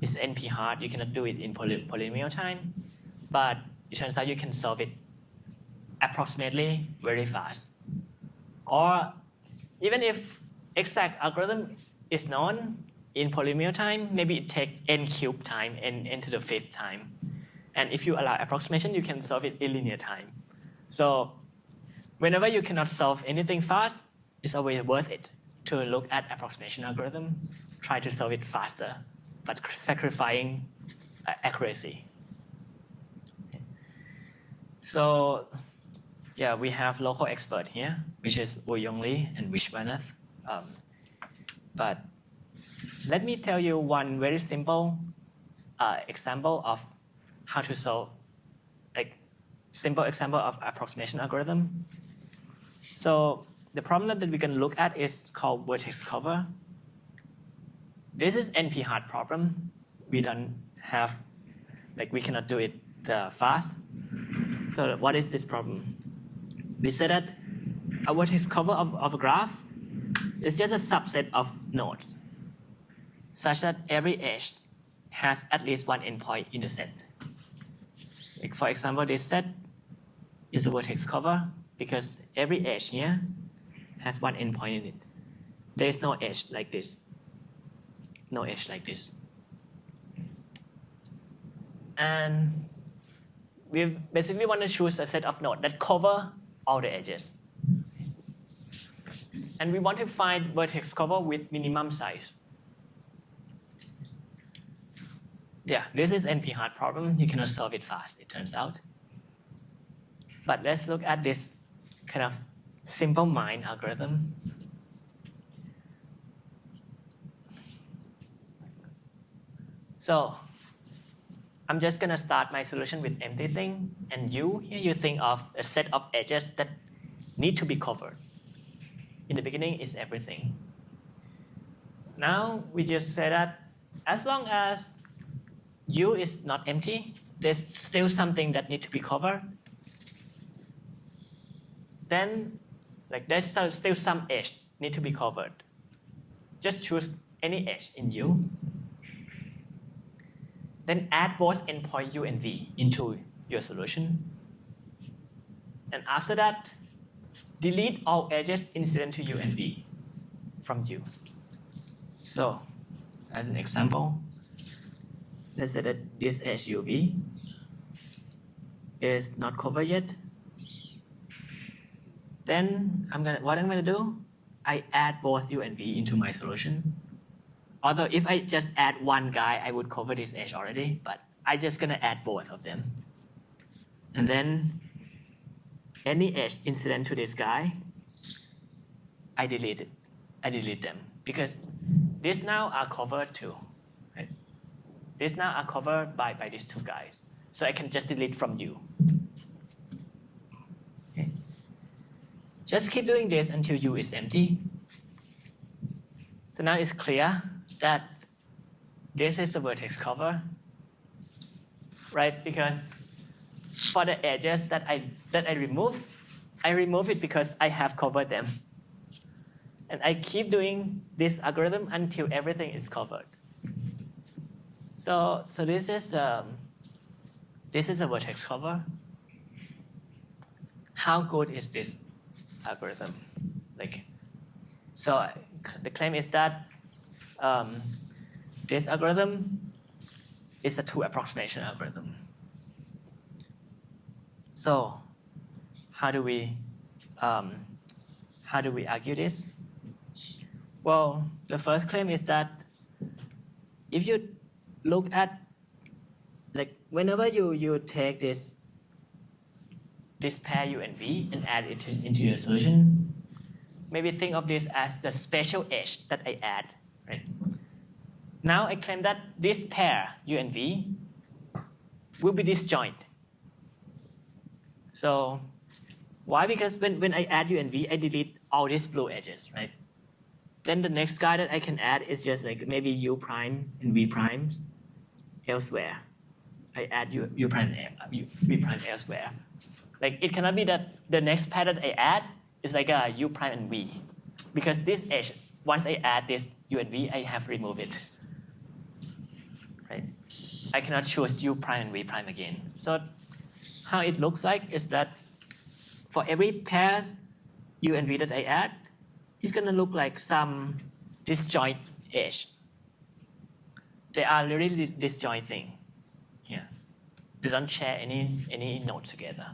It's NP hard. You cannot do it in polynomial time, but it turns out you can solve it approximately very fast. Or even if exact algorithm is known in polynomial time, maybe it takes n cubed time, n to the fifth time. And if you allow approximation, you can solve it in linear time. So whenever you cannot solve anything fast, it's always worth it to look at approximation algorithm, try to solve it faster, but sacrificing accuracy. So yeah, we have local expert here, which is Woo-Young Lee and Vishwanath. But let me tell you one very simple example of how to solve, simple example of approximation algorithm. So the problem that we can look at is called vertex cover. This is NP hard problem. We don't have, we cannot do it fast. So what is this problem? We said that a vertex cover of a graph is just a subset of nodes, such that every edge has at least one endpoint in the set. For example, this set is a vertex cover because every edge here has one endpoint in it. There is no edge like this. No edge like this. And we basically want to choose a set of nodes that cover all the edges. And we want to find vertex cover with minimum size. Yeah, this is NP hard problem. You cannot solve it fast, it turns out. But let's look at this kind of simple mind algorithm. So I'm just gonna start my solution with empty thing, and here you think of a set of edges that need to be covered. In the beginning is everything. Now we just say that as long as U is not empty, there's still something that needs to be covered. Then there's still some edge need to be covered. Just choose any edge in U. Then add both endpoint U and V into your solution. And after that, delete all edges incident to U and V from U. So, as an example, let's say that this edge UV is not covered yet. Then what I'm gonna do, I add both U and V into my solution. Although if I just add one guy, I would cover this edge already, but I'm just gonna add both of them. And then any edge incident to this guy, I delete it. I delete them because these now are covered too. Right? These now are covered by these two guys. So I can just delete from U. Okay. Just keep doing this until U is empty. So now it's clear that this is the vertex cover, right? Because for the edges that I remove it because I have covered them. And I keep doing this algorithm until everything is covered. So this is a vertex cover. How good is this algorithm? So the claim is that this algorithm is a two approximation algorithm. So how do we argue this? Well, the first claim is that if you look at like whenever you take this pair U and V and add it into your solution, maybe think of this as the special edge that I add, right? Now I claim that this pair U and V will be disjoint. So why? Because when I add U and V, I delete all these blue edges, right? Then the next guy that I can add is just like maybe U prime and V primes elsewhere. I add U prime V prime elsewhere. Like it cannot be that the next pair that I add is like a U prime and V, because this edge, once I add this U and V, I have removed it. Right? I cannot choose U prime and V prime again. So how it looks like is that for every pair U and V that I add, it's gonna look like some disjoint edge. They are really disjoint thing. Yeah. They don't share any nodes together.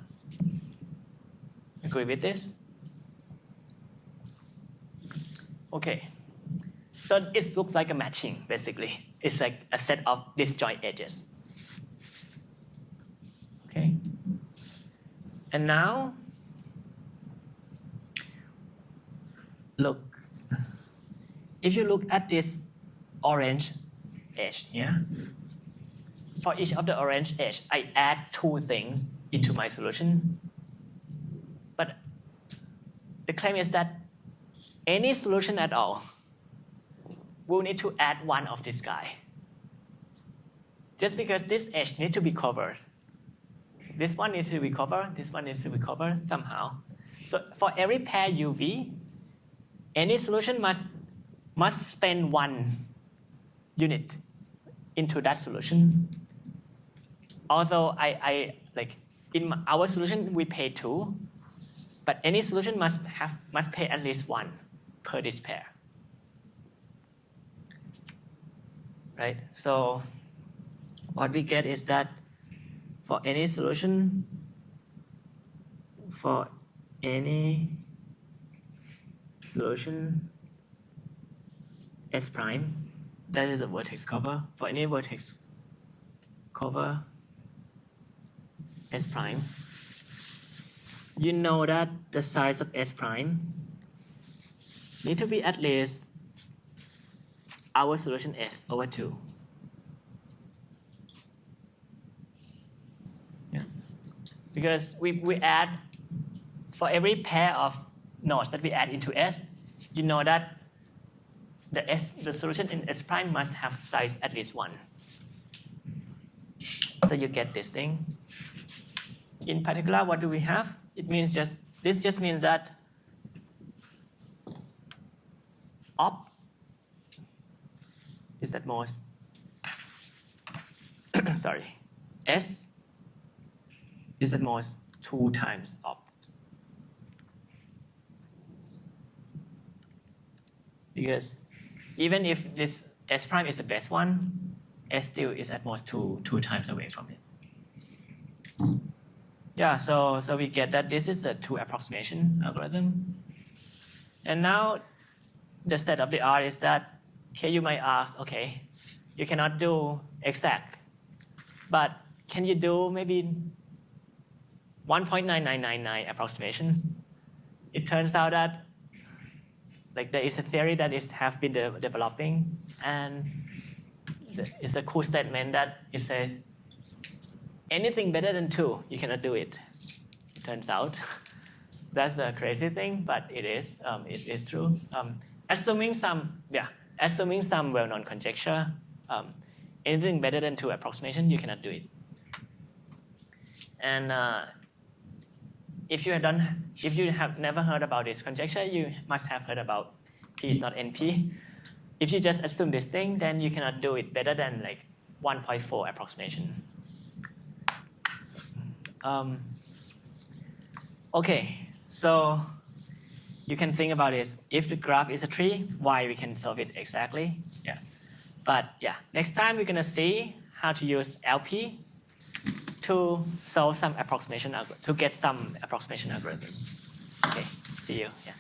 Agree with this? Okay. So it looks like a matching, basically. It's like a set of disjoint edges. Okay. And now, look. If you look at this orange edge, yeah? For each of the orange edge, I add two things into my solution. But the claim is that any solution at all will need to add one of this guy. Just because this edge needs to be covered. This one needs to be covered, this one needs to be covered somehow. So for every pair UV, any solution must spend one unit into that solution. Although I like in our solution we pay 2, but any solution must pay at least 1 per this pair. Right? So what we get is that for any solution, S prime, that is a vertex cover. For any vertex cover S prime, you know that the size of S prime need to be at least our solution S over 2. Yeah. Because we add, for every pair of nodes that we add into S, you know that the solution in S prime must have size at least 1. So you get this thing. In particular, what do we have? It means this just means that op is at most sorry, S is at most 2 times op. Because even if this S prime is the best one, S still is at most two times away from it. Yeah, so we get that this is a 2 approximation algorithm. And now the state of the art is that here you might ask, okay, you cannot do exact, but can you do maybe 1.9999 approximation? It turns out that like there is a theory that has been developing, and it's a cool statement that it says anything better than 2, you cannot do it. It turns out that's the crazy thing, but it is true. Assuming some well-known conjecture, anything better than 2 approximation, you cannot do it. And if you have never heard about this conjecture, you must have heard about P is not NP. If you just assume this thing, then you cannot do it better than like 1.4 approximation. Okay, so you can think about this. If the graph is a tree, why we can solve it exactly? Yeah. But yeah, next time we're gonna see how to use LP to solve some approximation algorithm, to get some approximation algorithm. Okay, see you. Yeah.